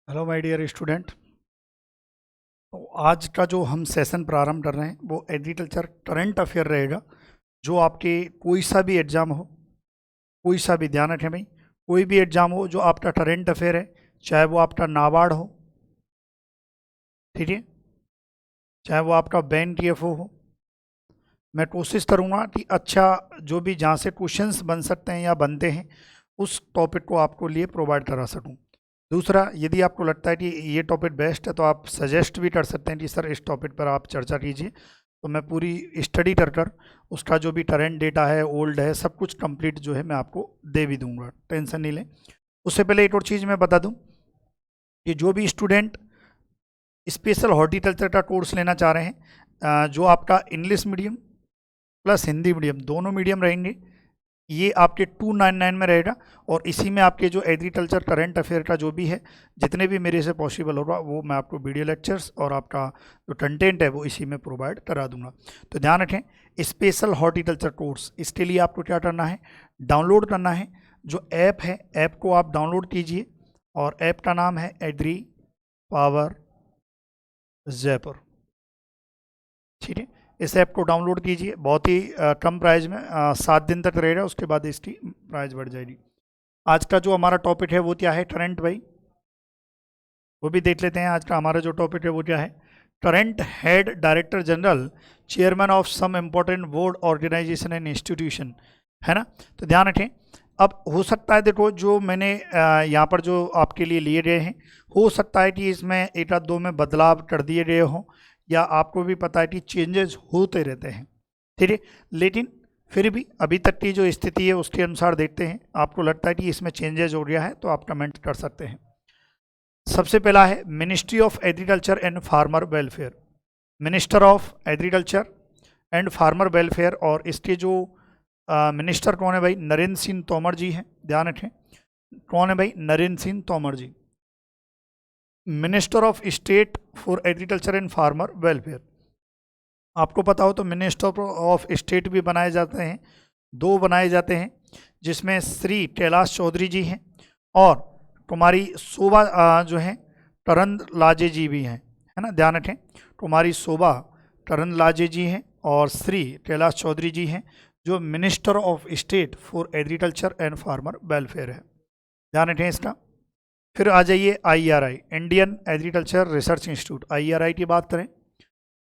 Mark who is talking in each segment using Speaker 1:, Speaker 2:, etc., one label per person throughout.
Speaker 1: Hello my dear student. तो आज का जो हम सेशन प्रारंभ कर रहे हैं वो एग्रीकल्चर करंट अफेयर रहेगा। जो आपके कोई सा भी एग्जाम हो, कोई सा भी, ध्यान रखें भाई, कोई भी एग्जाम हो जो आपका करंट अफेयर है, चाहे वो आपका नाबार्ड हो, ठीक है, चाहे वो आपका बैंक टीएफओ हो, मैं कोशिश करूँगा कि अच्छा जो भी जहाँ से क्वेश्चंस बन सकते हैं या बनते हैं उस टॉपिक को आपको लिए प्रोवाइड करा सकूँ। दूसरा, यदि आपको लगता है कि ये टॉपिक बेस्ट है तो आप सजेस्ट भी कर सकते हैं कि सर इस टॉपिक पर आप चर्चा कीजिए, तो मैं पूरी स्टडी कर कर उसका जो भी करंट डेटा है, ओल्ड है, सब कुछ कंप्लीट जो है मैं आपको दे भी दूंगा, टेंशन नहीं लें। उससे पहले एक और चीज़ मैं बता दूं कि जो भी स्टूडेंट स्पेशल हॉर्टिकल्चर का कोर्स लेना चाह रहे हैं, जो आपका English medium plus Hindi medium दोनों मीडियम रहेंगे, ये आपके 299 में रहेगा। और इसी में आपके जो एग्रीकल्चर करंट अफेयर का जो भी है, जितने भी मेरे से पॉसिबल होगा वो मैं आपको वीडियो लेक्चर्स और आपका जो कंटेंट है वो इसी में प्रोवाइड करा दूंगा। तो ध्यान रखें, स्पेशल हॉर्टिकल्चर कोर्स, इसके लिए आपको क्या करना है, डाउनलोड करना है। जो ऐप है, ऐप को आप डाउनलोड कीजिए और ऐप का नाम है एग्री पावर जयपुर, ठीक है। इस ऐप को डाउनलोड कीजिए, बहुत ही कम प्राइस में, 7 दिन तक रहेगा, उसके बाद इसकी प्राइस बढ़ जाएगी। आज का जो हमारा टॉपिक है वो क्या है, करंट भाई, वो भी देख लेते हैं। आज का हमारा जो टॉपिक है वो क्या है, current head director general chairman of some important board organisation and institution, है ना। तो ध्यान रखें, अब हो सकता है, देखो जो मैंने यहाँ पर जो आपके लिए लिए गए हैं, हो सकता है कि इसमें एक आध दो में बदलाव कर दिए गए हों, या आपको भी पता है कि चेंजेस होते रहते हैं, ठीक है। लेकिन फिर भी अभी तक की जो स्थिति है उसके अनुसार देखते हैं, आपको लगता है कि इसमें चेंजेस हो गया है तो आप कमेंट कर सकते हैं। सबसे पहला है ministry of agriculture and farmer welfare, minister of agriculture and farmer welfare, और इसके जो मिनिस्टर कौन है भाई, नरेंद्र सिंह तोमर जी हैं, ध्यान रखें। कौन है भाई, Narendra Singh Tomar ji, minister of state for agriculture and farmer welfare. आपको पता हो तो मिनिस्टर ऑफ स्टेट भी बनाए जाते हैं, दो बनाए जाते हैं, जिसमें श्री कैलाश चौधरी जी हैं और कुमारी शोभा जो हैं करंद लाजे जी भी हैं, है ना, ध्यान रखें। कुमारी शोभा करंद लाजे जी हैं और श्री कैलाश चौधरी जी हैं, जो minister of state for agriculture and farmer welfare है, ध्यान रखें इसका। फिर आ जाइए IRI, Indian agriculture research institute, IRI की बात करें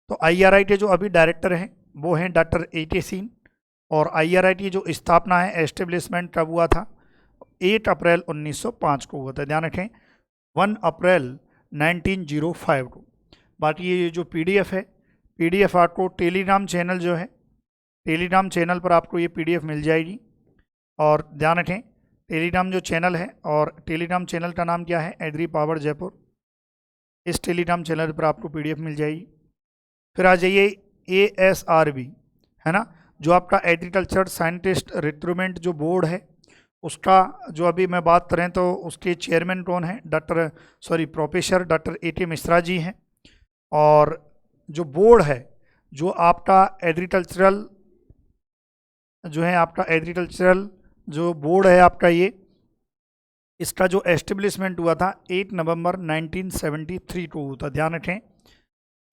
Speaker 1: तो आईआरआई के जो अभी डायरेक्टर हैं वो हैं डॉक्टर ए.के. सिंह, और आईआरआई की जो स्थापना है, एस्टेब्लिशमेंट कब हुआ था, 8 अप्रैल 1905 को हुआ था, ध्यान रखें, 1 अप्रैल 1905 को। बाकी ये जो पीडीएफ है, पीडीएफ आपको टेलीग्राम चैनल जो है, टेलीग्राम चैनल पर आपको ये पीडीएफ मिल जाएगी। और ध्यान रखें, टेलीग्राम जो चैनल है, और टेलीग्राम चैनल का नाम क्या है, एग्री पावर जयपुर, इस टेलीग्राम चैनल पर आपको पीडीएफ मिल जाएगी। फिर आ जाइए ASRB, है ना, जो आपका एग्रीकल्चर साइंटिस्ट रिक्रूटमेंट जो बोर्ड है, उसका जो अभी मैं बात करें तो उसके चेयरमैन कौन है, professor doctor A.K. Mishra ji हैं। और जो बोर्ड है, जो आपका एग्रीकल्चरल, जो है आपका एग्रीकल्चरल जो बोर्ड है आपका, ये इसका जो एस्टेब्लिशमेंट हुआ था 8 नवंबर 1973 को हुआ था, ध्यान रखें,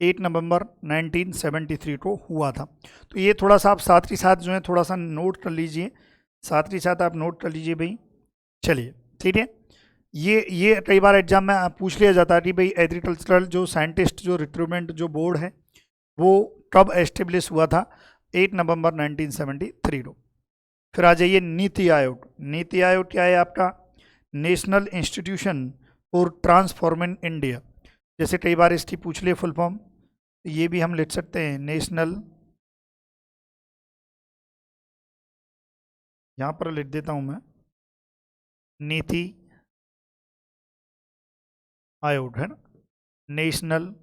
Speaker 1: 8 नवंबर 1973 को हुआ था। तो ये थोड़ा सा आप साथ ही साथ जो है थोड़ा सा नोट कर लीजिए, साथ ही साथ आप नोट कर लीजिए भाई। चलिए, ठीक है। ये कई बार एग्जाम में पूछ लिया जाता है कि भाई एग्रीकल्चरल जो साइंटिस्ट जो रिक्रूटमेंट जो बोर्ड है वो कब एस्टेब्लिश हुआ था, 8 नवंबर 1973 को। फिर आ जाइए नीति आयोग, नीति आयोग क्या है आपका, national institution for transforming India, जैसे कई बार इसकी पूछ लिए फुल फॉर्म, ये भी हम लिख सकते हैं, नेशनल, यहाँ पर लिख देता हूँ मैं, नीति आयोग, है ना, national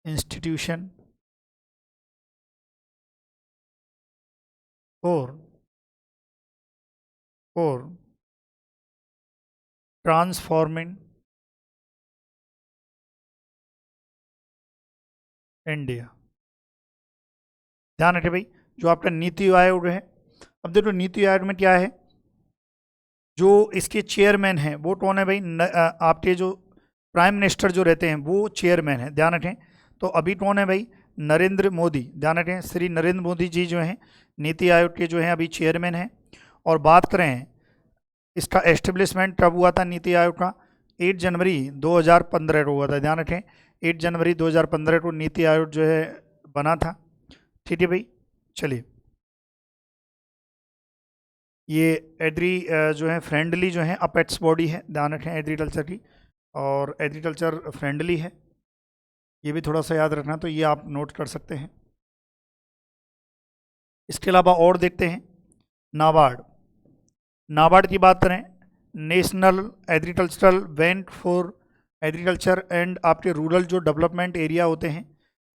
Speaker 1: institution for for transforming India, ध्यान रखें भाई, जो आपका नीति आयोग है। अब देखो नीति आयोग में क्या है, जो इसके चेयरमैन हैं वो कौन है भाई? आपके जो प्राइम मिनिस्टर जो रहते हैं वो चेयरमैन है, ध्यान रखें। तो अभी कौन है भाई? नरेंद्र मोदी, ध्यान रखें, श्री नरेंद्र मोदी जी जो हैं नीति आयोग के जो हैं अभी चेयरमैन हैं। और बात करें इसका एस्टेब्लिशमेंट कब हुआ था नीति आयोग का? 8 जनवरी 2015 को हुआ था, ध्यान रखें। 8 जनवरी 2015 को नीति आयोग जो है बना था। ठीक है भाई, चलिए। ये एग्री जो है फ्रेंडली जो है अपेक्स बॉडी है, ध्यान रखें एग्रीकल्चर की, और एग्रीकल्चर फ्रेंडली है, ये भी थोड़ा सा याद रखना, तो ये आप नोट कर सकते हैं। इसके अलावा और देखते हैं नाबार्ड। नाबार्ड की बात करें, national agricultural bank for agriculture and आपके रूरल जो डेवलपमेंट एरिया होते हैं,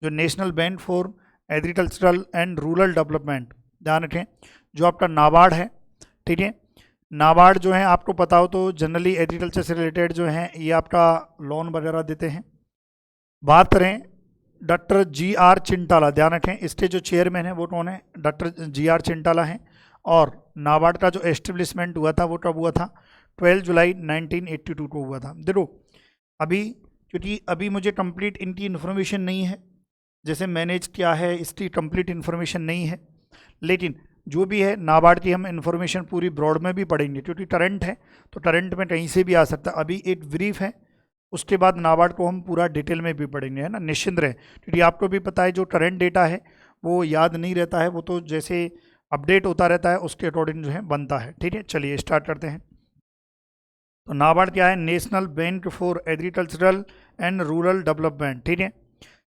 Speaker 1: जो national bank for agricultural and rural development, ध्यान रखें, जो आपका नाबार्ड है। ठीक है, नाबार्ड जो है आपको पता हो तो जनरली एग्रीकल्चर से रिलेटेड जो है ये आपका लोन वगैरह देते हैं। बात करें डॉक्टर GR चिंटाला, ध्यान रखें इसके जो चेयरमैन है वो कौन है? डॉक्टर GR चिंटाला हैं। और नाबार्ड का जो एस्टेब्लिशमेंट हुआ था वो कब हुआ था? 12 जुलाई 1982 को हुआ था। देखो अभी, क्योंकि अभी मुझे कंप्लीट इनकी इन्फॉर्मेशन नहीं है, जैसे मैनेज क्या है इसकी कंप्लीट इन्फॉर्मेशन नहीं है, लेकिन जो भी है नाबार्ड की हम इन्फॉर्मेशन पूरी ब्रॉड में भी पढ़ेंगे, क्योंकि करंट है तो करंट में कहीं से भी आ सकता है। अभी एक ब्रीफ है, उसके बाद नाबार्ड को हम पूरा डिटेल में भी पढ़ेंगे, है ना, निश्चिंत रहे, क्योंकि आपको भी पता है जो करंट डेटा है वो याद नहीं रहता है, वो तो जैसे अपडेट होता रहता है उसके अकॉर्डिंग जो है बनता है। ठीक है, चलिए स्टार्ट करते हैं। तो नाबार्ड क्या है? National bank for agricultural and rural development. ठीक है,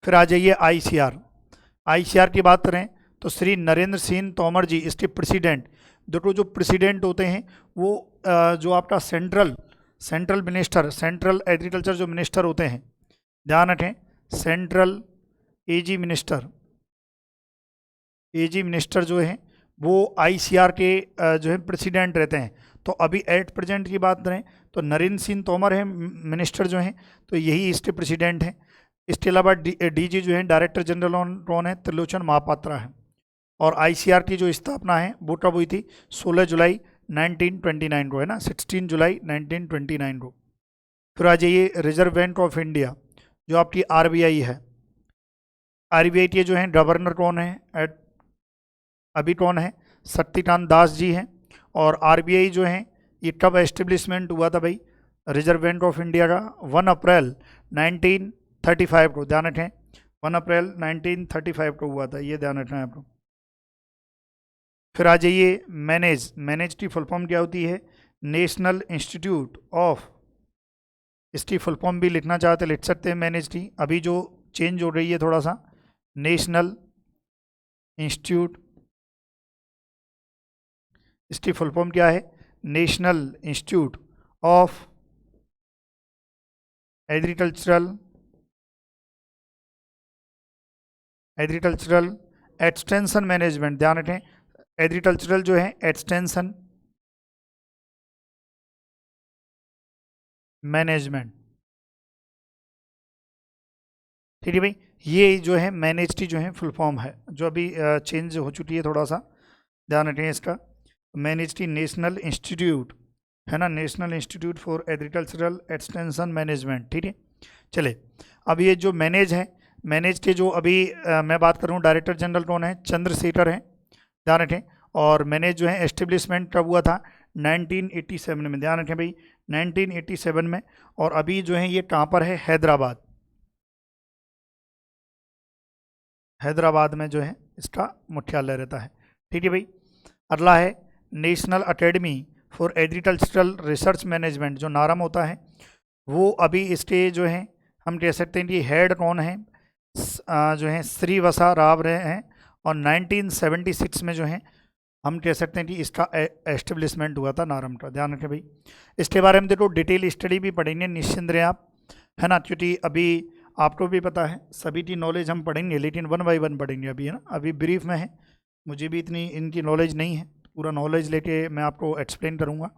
Speaker 1: फिर आ जाइए ICR। ICR की बात करें तो श्री नरेंद्र सिंह तोमर जी इसके प्रेसिडेंट। देखो जो प्रेसिडेंट होते हैं वो जो आपका सेंट्रल मिनिस्टर, सेंट्रल एग्रीकल्चर जो मिनिस्टर होते हैं, ध्यान रखें, सेंट्रल AG मिनिस्टर जो है वो ICR के जो है प्रेसिडेंट रहते हैं। तो अभी एट प्रेजेंट की बात करें तो नरेंद्र सिंह तोमर है मिनिस्टर जो हैं, तो यही इसके प्रेसिडेंट हैं। इसके अलावा DG जो है डायरेक्टर जनरल कौन है? त्रिलोचन महापात्रा है। और ICR की जो स्थापना है वो कब हुई थी? 16 जुलाई 1929 को, है ना, 16 जुलाई 1929 को। फिर आ जाइए रिजर्व बैंक ऑफ इंडिया, जो आपकी RBI है। RBI के जो है गवर्नर कौन है अभी? कौन है? शक्तिकांत दास जी हैं। और RBI जो है ये कब एस्टेब्लिशमेंट हुआ था भाई रिजर्व बैंक ऑफ इंडिया का? 1 अप्रैल 1935 को, ध्यान रखें, 1 अप्रैल 1935 को हुआ था, ये ध्यान रखना है आपको। फिर आ जाइए मैनेज की फुल फॉर्म क्या होती है? नेशनल इंस्टीट्यूट ऑफ, इसकी फुल फॉर्म भी लिखना चाहते लिख सकते हैं मैनेज की, अभी जो चेंज हो रही है थोड़ा सा, नेशनल इंस्टीट्यूट, इसकी फुल फॉर्म क्या है? National institute of agricultural extension management, ध्यान रखें, एग्रीकल्चरल जो है एक्सटेंशन मैनेजमेंट। ठीक है भाई, ये जो है मैनेज की जो है फुल फॉर्म है, जो अभी चेंज हो चुकी है थोड़ा सा, ध्यान रखें इसका। मैनेज की नेशनल इंस्टीट्यूट, है ना, national institute for agricultural extension management. ठीक है, चले, अब ये जो मैनेज है, मैनेज के जो अभी मैं बात करूँ डायरेक्टर जनरल कौन है? चंद्रशेखर हैं, ध्यान रखें। और मैनेज जो है एस्टेब्लिशमेंट कब हुआ था? 1987 में, ध्यान रखें भाई, 1987 में। और अभी जो है ये कहाँ पर है? हैदराबाद में जो है इसका मुख्यालय रहता है। ठीक है भाई, अगला है national academy for agricultural research management, जो नारम होता है, वो अभी इसके जो है हम कह सकते हैं कि हेड कौन है? जो है श्रीवसा राव रहे हैं। और 1976 में जो है हम कह सकते हैं कि इसका एस्टेब्लिशमेंट हुआ था नारम का, ध्यान रखें भाई। इसके बारे में देखो डिटेल स्टडी भी पढ़ेंगे, निश्चिंत रहे आप, है ना, क्योंकि अभी आपको भी पता है सभी की नॉलेज हम पढ़ेंगे, लेकिन 1 बाय 1 पढ़ेंगे अभी, है ना, अभी ब्रीफ में है, मुझे भी इतनी इनकी नॉलेज नहीं है, पूरा नॉलेज लेके मैं आपको एक्सप्लेन करूँगा।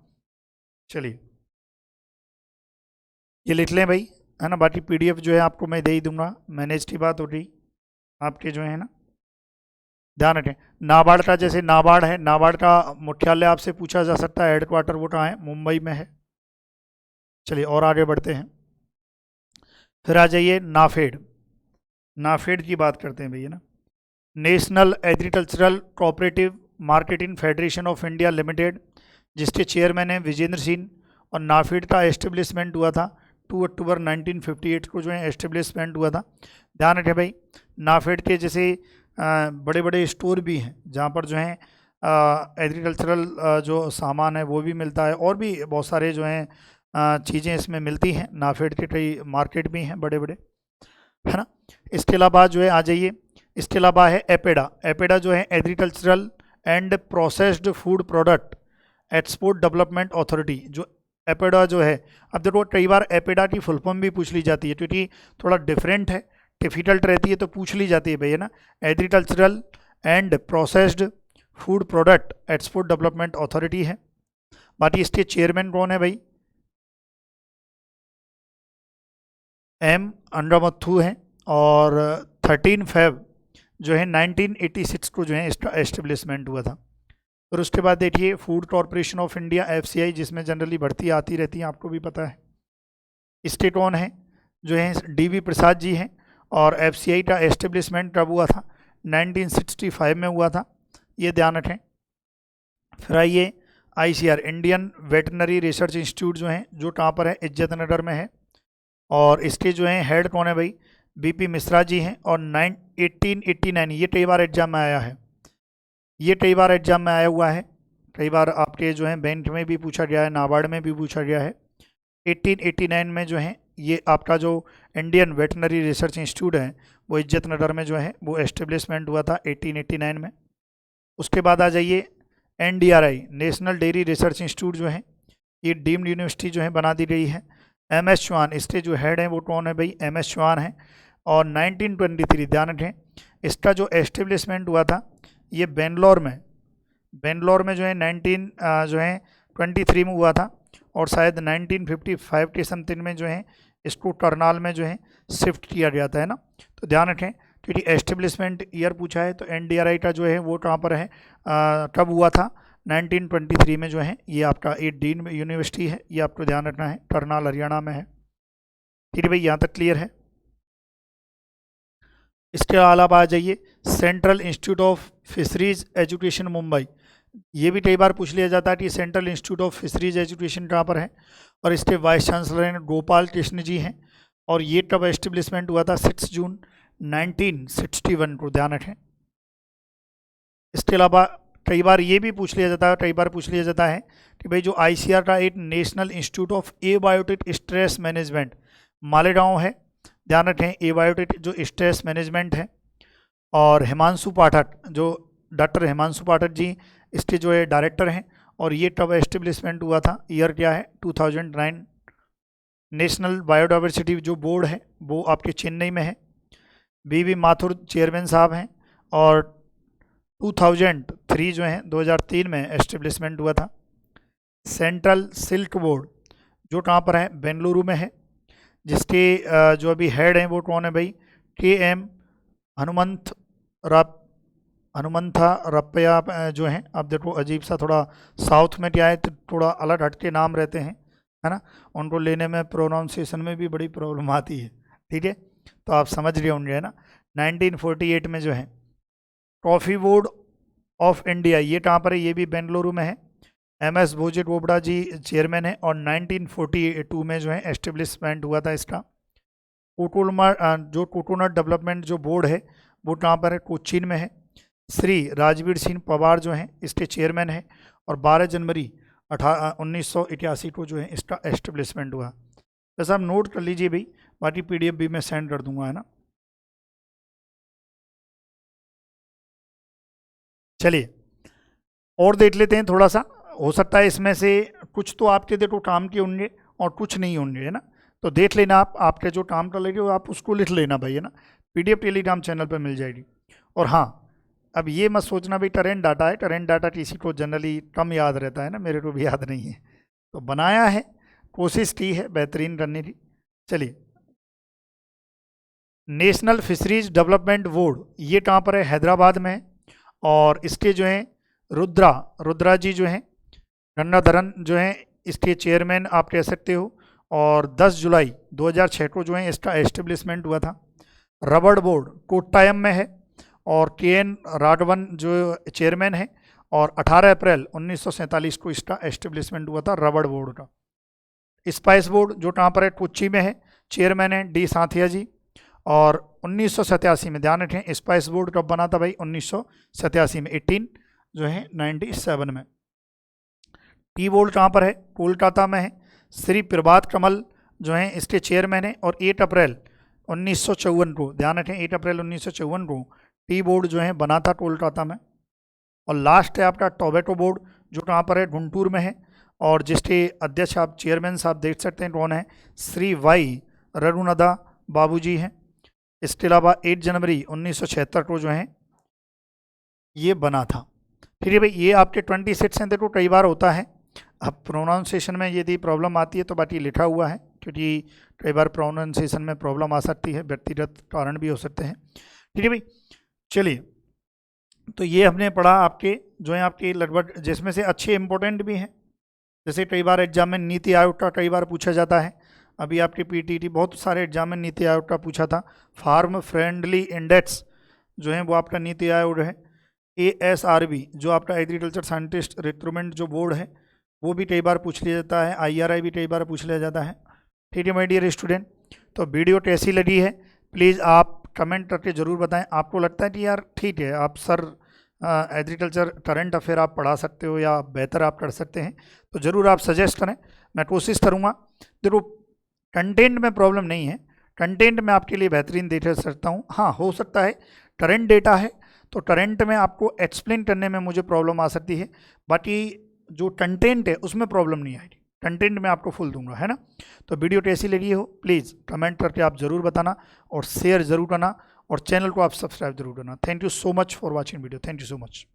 Speaker 1: चलिए ये लिख लें भाई, है ना, बाकी PDF जो है आपको मैं दे ही दूँगा। मैनेज की बात हो रही आपके जो है ना ध्यान रखें। नाबार्ड का, जैसे नाबार्ड है, नाबार्ड का मुख्यालय आपसे पूछा जा सकता है, हेडक्वार्टर वो कहाँ है, मुंबई में है। चलिए और आगे बढ़ते हैं। फिर आ जाइए नाफेड। नाफेड की बात करते हैं भैया ना। National agricultural cooperative marketing federation of India limited, जिसके चेयरमैन हैं विजेंद्र सिंह। और नाफेड का एस्टेब्लिशमेंट हुआ था 2 अक्टूबर 1958 को जो है एस्टेब्लिशमेंट हुआ था। ध्यान रखें भाई, नाफेड के जैसे बड़े बड़े स्टोर भी हैं जहाँ पर जो है एग्रीकल्चरल जो सामान है वो भी मिलता है, और भी बहुत सारे जो हैं चीज़ें इसमें मिलती हैं। नाफेड के कई मार्केट भी हैं बड़े बड़े, है ना। इसके अलावा जो है आ जाइए, इसके अलावा है एपेडा। एपेडा जो है agricultural and processed food product export development authority. जो एपेडा जो है, अब देखो कई बार एपेडा की फुल फॉर्म भी पूछ ली जाती है, क्योंकि थोड़ा डिफरेंट है, डिफिकल्ट रहती है, तो पूछ ली जाती है भैया ना। Agricultural and processed food product export development authority है। बाकी इसके चेयरमैन कौन है भाई, एम अंड्रामथु हैं। और 13 फेब जो है 1986 को जो है इसका एस्टेब्लिशमेंट हुआ था। और उसके बाद देखिए food corporation of India, FCI, जिसमें जनरली भर्ती आती रहती है, आपको भी पता है। इसके कौन है, जो है डीवी प्रसाद जी हैं। और एफसीआई का एस्टेब्लिशमेंट कब हुआ था, 1965 में हुआ था, ये ध्यान रखें। फिर आइए ICR, Indian veterinary research institute जो है, जो कहाँ पर है, इज्जत नगर में है। और इसके जो है हेड कौन है भाई, बीपी मिश्रा जी हैं। और 1889, ये कई बार एग्जाम में आया है, ये कई बार एग्जाम में आया हुआ है, कई बार आपके जो है बैंक में भी पूछा गया है, नाबार्ड में भी पूछा गया है। 1889 में जो है ये आपका जो इंडियन वेटनरी रिसर्च इंस्टीट्यूट है वो इज्जत नगर में जो है वो एस्टेब्लिशमेंट हुआ था 1889 में। उसके बाद आ जाइए NDRI, national dairy research institute जो है, ये डीम्ड यूनिवर्सिटी जो है बना दी गई है। MS चौहान, इसके जो हेड हैं वो कौन है भाई, MS चौहान है। और 1923, ध्यान रखें, इसका जो एस्टेब्लिशमेंट हुआ था ये बेंगलोर में, बेंगलोर में जो है 23 में हुआ था। और शायद 1955 के समथिंग में जो है इसको करनाल में जो है शिफ्ट किया गया था, है ना। तो ध्यान रखें, क्योंकि एस्टेब्लिशमेंट ईयर पूछा है, तो NDRI का जो है वो कहाँ पर है, कब हुआ था, 1923 में जो है ये आपका एक डीन यूनिवर्सिटी है, ये आपको ध्यान रखना है, करनाल हरियाणा में है। ठीक है भाई, यहाँ तक क्लियर है। इसके अलावा आ जाइए central institute of fisheries education Mumbai, ये भी कई बार पूछ लिया जाता है कि central institute of fisheries education कहाँ पर है। और इसके वाइस चांसलर गोपाल कृष्ण जी हैं। और ये कब एस्टेब्लिशमेंट हुआ था, 6 जून 1961 को, ध्यान रखें। इसके अलावा कई बार ये भी पूछ लिया जाता है, कई बार पूछ लिया जाता है कि भाई जो ICR का एक national institute of abiotic stress management Malegaon है, ध्यान रखें, एबायोटिक जो स्ट्रेस मैनेजमेंट है। और हिमांशु पाठक, जो डॉक्टर हिमांशु पाठक जी इसके जो है डायरेक्टर हैं। और ये कब एस्टेब्लिशमेंट हुआ था, ईयर क्या है, 2009। नेशनल बायोडाइवर्सिटी जो बोर्ड है वो आपके चेन्नई में है, BV माथुर चेयरमैन साहब हैं। और 2003 जो है 2003 में एस्टेब्लिशमेंट हुआ था। सेंट्रल सिल्क बोर्ड जो कहाँ पर है, बेंगलुरु में है, जिसके जो अभी हेड हैं वो कौन है भाई, KM हनुमंथा रप्पया जो हैं। अब देखो अजीब सा, थोड़ा साउथ में क्या है तो थोड़ा अलग हटके नाम रहते हैं, है ना, उनको लेने में प्रोनाउंसिएशन में भी बड़ी प्रॉब्लम आती है। ठीक है, तो आप समझ रहे होंगे, है ना। 1948 में जो है कॉफ़ी बोर्ड ऑफ इंडिया, ये कहाँ पर है, ये भी बेंगलुरु में है, MS भोजे गोबड़ा जी चेयरमैन है। और 1942 में जो है एस्टेब्लिशमेंट हुआ था इसका। जो कोकोनट डेवलपमेंट जो बोर्ड है वो कहाँ पर है, कोचीन में है। श्री राजवीर सिंह पवार जो हैं इसके चेयरमैन हैं। और 12 जनवरी 1981 को जो है इसका एस्टेब्लिशमेंट हुआ। वैसे आप नोट कर लीजिए भाई, बाकी PDF भी मैं सेंड कर दूंगा, है ना। चलिए और देख लेते हैं थोड़ा सा, हो सकता है इसमें से कुछ तो आपके देखो काम के होंगे और कुछ नहीं होंगे, है ना। तो देख लेना आप, आपके जो काम का लगे आप उसको लिख लेना भाई, है ना। PDF टेलीग्राम चैनल पर मिल जाएगी। और हाँ, अब ये मत सोचना भाई करेंट डाटा है, करेंट डाटा किसी को जनरली कम याद रहता है ना, मेरे को भी याद नहीं है, तो बनाया है, कोशिश की है बेहतरीन करने की। चलिए, नेशनल फिशरीज डेवलपमेंट बोर्ड ये कहाँ पर है, हैदराबाद में है। और इसके जो हैं रुद्रा जी जो हैं, गंगाधरन जो हैं इसके चेयरमैन आप कह सकते हो। और 10 जुलाई 2006 को जो है इसका एस्टेब्लिशमेंट हुआ था। रबड़ बोर्ड कोट्टायम में है और KN राघवन जो चेयरमैन है। और 18 अप्रैल 1947 को इसका एस्टेब्लिशमेंट हुआ था रबड़ बोर्ड का। स्पाइस बोर्ड जो कहाँ पर है, कोच्चि में है, चेयरमैन है D साथिया जी। और 1987 में, ध्यान रखें स्पाइस बोर्ड कब बना था भाई, 1987 में, 1897 में। टी बोर्ड कहाँ पर है, कोलकाता में है। श्री प्रभात कमल जो हैं इसके चेयरमैन है। और 8 अप्रैल 1954 को, ध्यान रखें 8 अप्रैल 1954 को टी बोर्ड जो है बना था कोलकाता में। और लास्ट है आपका टोबैको बोर्ड जो कहाँ पर है, गुंटूर में है। और जिसके अध्यक्ष आप चेयरमैन साहब देख सकते हैं कौन है, श्री वाई रघुनाथा बाबू जी हैं। इसके अलावा 8 जनवरी 1976 को जो है ये बना था। फिर भाई ये आपके 26 हैं, देखो कई बार होता है अब प्रोनाउंसिएशन में यदि प्रॉब्लम आती है तो बाकी लिखा हुआ है, क्योंकि कई बार प्रोनाउंसिएशन में प्रॉब्लम आ सकती है, व्यक्तिगत कारण भी हो सकते हैं। ठीक है भाई, चलिए तो ये हमने पढ़ा आपके जो है आपके लगभग, जिसमें से अच्छे इंपॉर्टेंट भी हैं। जैसे कई बार एग्जाम में नीति आयोग का कई बार पूछा जाता है। अभी आपके PTT बहुत सारे एग्जाम में नीति आयोग का पूछा था। फार्म फ्रेंडली इंडेक्स जो है वो आपका नीति आयोग है। ASRB जो आपका एग्रीकल्चर साइंटिस्ट रिक्रूटमेंट जो बोर्ड है वो भी कई बार पूछ लिया जाता है। IRI भी कई बार पूछ लिया जाता है। ठीक है माय डियर स्टूडेंट, तो वीडियो कैसी लगी है प्लीज़ आप कमेंट करके ज़रूर बताएं। आपको लगता है कि यार ठीक है आप सर एग्रीकल्चर करंट अफेयर आप पढ़ा सकते हो या बेहतर आप कर सकते हैं, तो ज़रूर आप सजेस्ट करें, मैं कोशिश करूँगा। देखो कंटेंट में प्रॉब्लम नहीं है, कंटेंट में आपके लिए बेहतरीन दे सकता हूँ। हाँ हो सकता है करंट डेटा है तो करंट में आपको एक्सप्लेन करने में मुझे प्रॉब्लम आ सकती है, बाकी जो कंटेंट है उसमें प्रॉब्लम नहीं आएगी। कंटेंट में आपको फुल दूंगा, है ना। तो वीडियो कैसी लगी हो प्लीज़ कमेंट करके आप ज़रूर बताना और शेयर ज़रूर करना और चैनल को आप सब्सक्राइब जरूर करना। Thank you so much for watching video, thank you so much.